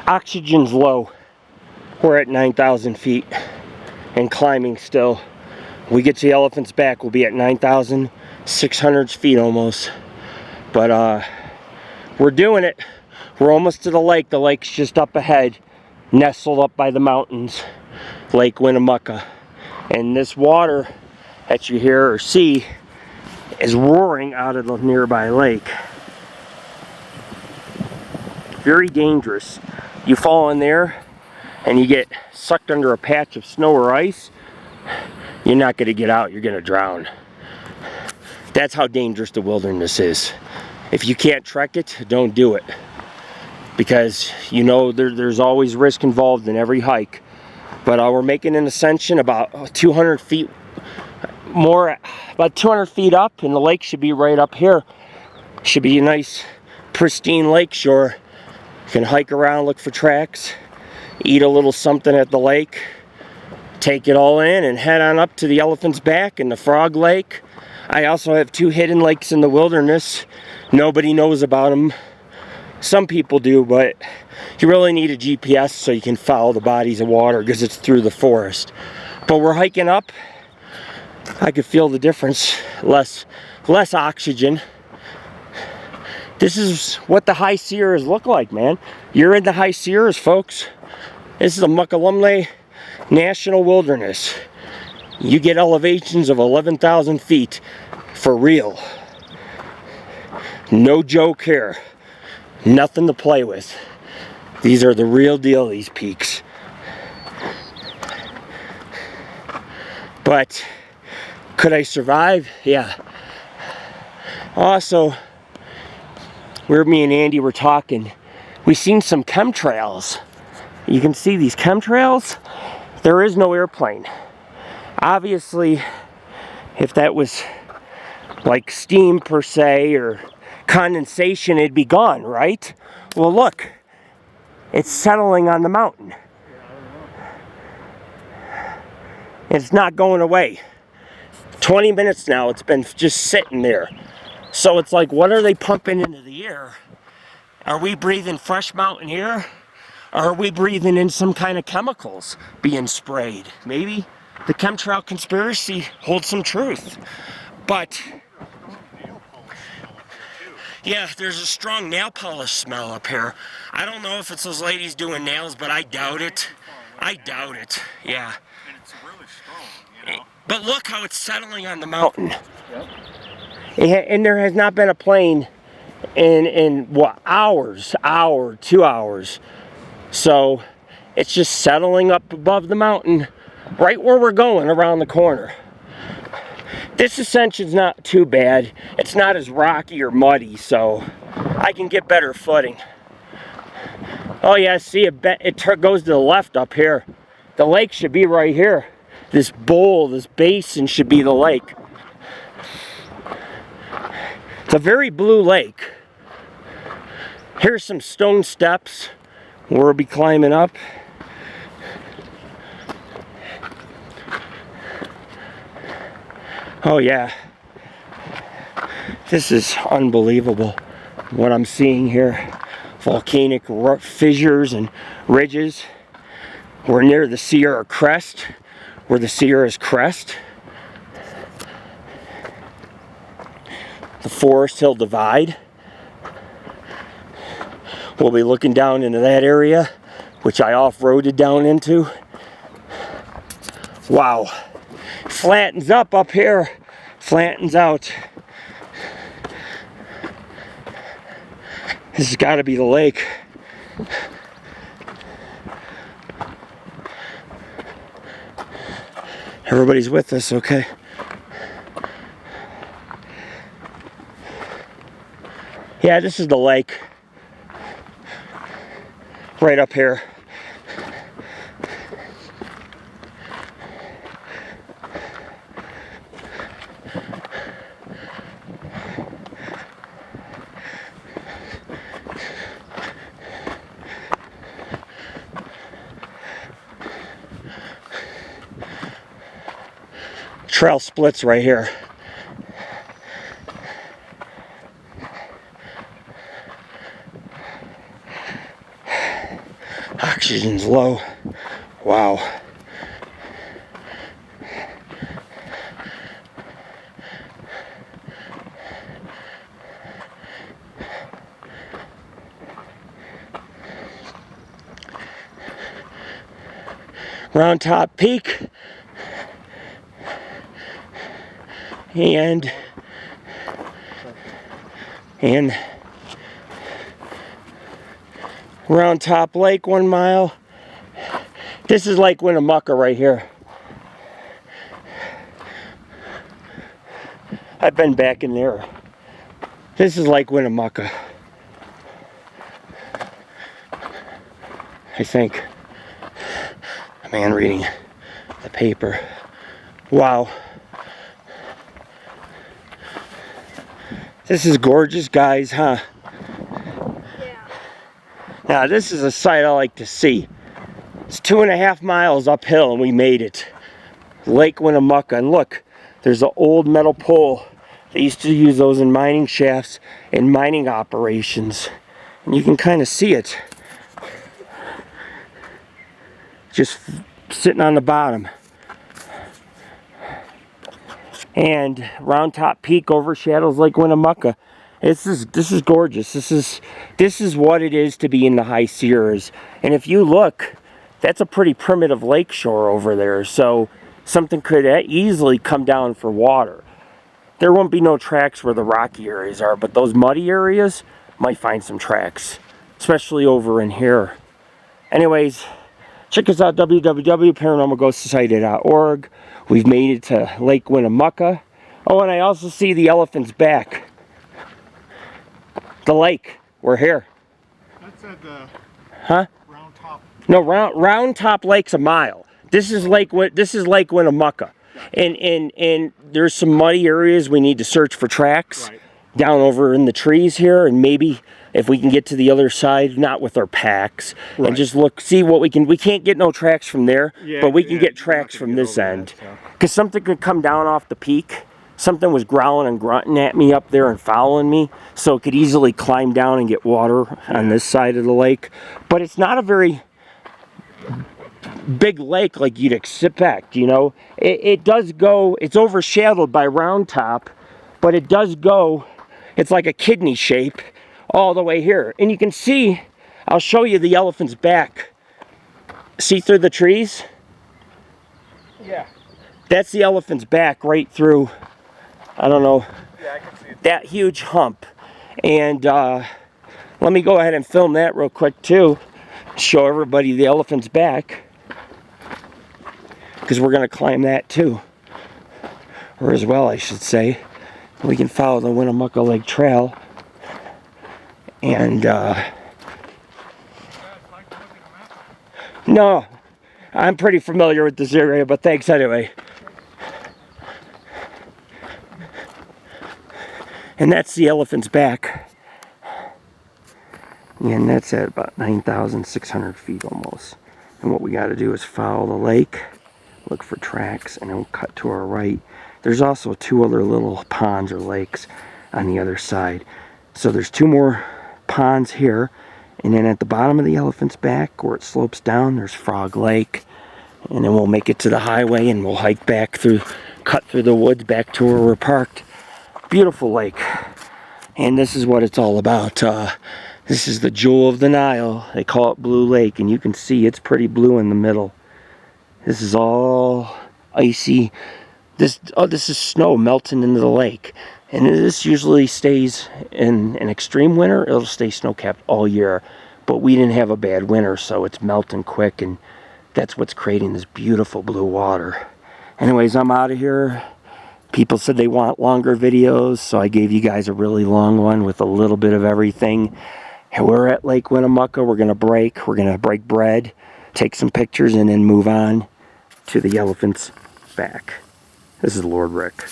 Oxygen's low. We're at 9,000 feet and climbing still. We get to the elephant's back, we'll be at 9,600 feet almost. But we're doing it. We're almost to the lake. The lake's just up ahead, nestled up by the mountains, Lake Winnemucca. And this water that you hear or see is roaring out of the nearby lake. Very dangerous. You fall in there and you get sucked under a patch of snow or ice, you're not going to get out, you're going to drown. That's how dangerous the wilderness is. If you can't trek it, don't do it. Because you know there's always risk involved in every hike. But we're making an ascension about 200 feet more, about 200 feet up, and the lake should be right up here. Should be a nice pristine lake shore. You can hike around, look for tracks, eat a little something at the lake, take it all in, and head on up to the elephant's back and the frog lake. I also have 2 hidden lakes in the wilderness. Nobody knows about them. Some people do, but you really need a GPS so you can follow the bodies of water because it's through the forest. But we're hiking up. I could feel the difference. Less oxygen. This is what the high Sierras look like, man. You're in the high Sierras, folks. This is the Muckalumne National Wilderness. You get elevations of 11,000 feet for real. No joke here. Nothing to play with. These are the real deal, these peaks. But could I survive? Yeah. Also, where me and Andy were talking, we seen some chemtrails. You can see these chemtrails. There is no airplane. Obviously, if that was like steam per se or condensation, it'd be gone, right? Well, look, it's settling on the mountain. It's not going away. 20 minutes now, it's been just sitting there. So it's like, what are they pumping into the air? Are we breathing fresh mountain air? Or are we breathing in some kind of chemicals being sprayed? Maybe the chemtrail conspiracy holds some truth. But yeah, there's a strong nail polish smell up here. I don't know if it's those ladies doing nails, but I doubt it. I doubt it, yeah. And it's really strong, you know. But look how it's settling on the mountain. Yep. And there has not been a plane in what, hours, 2 hours. So it's just settling up above the mountain, right where we're going, around the corner. This ascension's not too bad. It's not as rocky or muddy, so I can get better footing. Oh yeah, see, it goes to the left up here. The lake should be right here. This bowl, this basin should be the lake. It's a very blue lake. Here's some stone steps where we'll be climbing up. Oh yeah, this is unbelievable what I'm seeing here. Volcanic fissures and ridges. We're near the Sierra crest, where the Sierras crest. The Forest Hill Divide. We'll be looking down into that area, which I off-roaded down into. Wow. Flattens up here, flattens out. This has got to be the lake. Everybody's with us, okay? Yeah, this is the lake. Right up here. Trail splits right here. Oxygen's low. Wow. Round Top Peak. And Round Top Lake, 1 mile. This is Lake Winnemucca right here. I've been back in there. This is Lake Winnemucca, I think. A man reading the paper. Wow. This is gorgeous, guys, huh? Yeah. Now, this is a sight I like to see. It's 2.5 miles uphill and we made it. Lake Winnemucca. And look, there's an old metal pole. They used to use those in mining shafts in mining operations. And you can kind of see it. Just sitting on the bottom. And Round Top Peak overshadows Lake Winnemucca. This is gorgeous. This is what it is to be in the high Sierras. And if you look, that's a pretty primitive lake shore over there. So something could easily come down for water. There won't be no tracks where the rocky areas are, but those muddy areas might find some tracks, especially over in here. Anyways, check us out, www.paranormalghostsociety.org. We've made it to Lake Winnemucca. Oh, and I also see the elephant's back. The lake. We're here. That said Huh? Round Top. No, Round Top Lake's a mile. This is Lake Winnemucca. And there's some muddy areas we need to search for tracks. Right. Down over in the trees here, and maybe if we can get to the other side, not with our packs, Right. and just look, see what we can. We can't get no tracks from there, Yeah, but we can yeah, get you're tracks not from gonna get this over end. that, so. Because something could come down off the peak. Something was growling and grunting at me up there and following me, so it could easily climb down and get water on this side of the lake. But it's not a very big lake like you'd expect, you know. It does go, it's overshadowed by Round Top, but it does go, it's like a kidney shape all the way here. And you can see, I'll show you the elephant's back. See through the trees? Yeah. That's the elephant's back right through, I don't know, Yeah, I can see it. that huge hump. And let me go ahead and film that real quick too. Show everybody the elephant's back. Because we're going to climb that too. Or as well, I should say. We can follow the Winnemucca Lake Trail. And, no, I'm pretty familiar with this area, but thanks anyway. And that's the elephant's back. And that's at about 9,600 feet almost. And what we got to do is follow the lake, look for tracks, and then we'll cut to our right. There's also 2 other little ponds or lakes on the other side. So there's 2 more ponds here. And then at the bottom of the elephant's back, where it slopes down, there's Frog Lake. And then we'll make it to the highway and we'll hike back through, cut through the woods back to where we're parked. Beautiful lake. And this is what it's all about. This is the jewel of the Nile. They call it Blue Lake, and you can see it's pretty blue in the middle. This is all icy. This is snow melting into the lake. And this usually stays in an extreme winter. It'll stay snow-capped all year. But we didn't have a bad winter, so it's melting quick, and that's what's creating this beautiful blue water. Anyways, I'm out of here. People said they want longer videos, so I gave you guys a really long one with a little bit of everything. And we're at Lake Winnemucca. We're going to break. We're going to break bread, take some pictures, and then move on to the elephant's back. This is Lord Rick.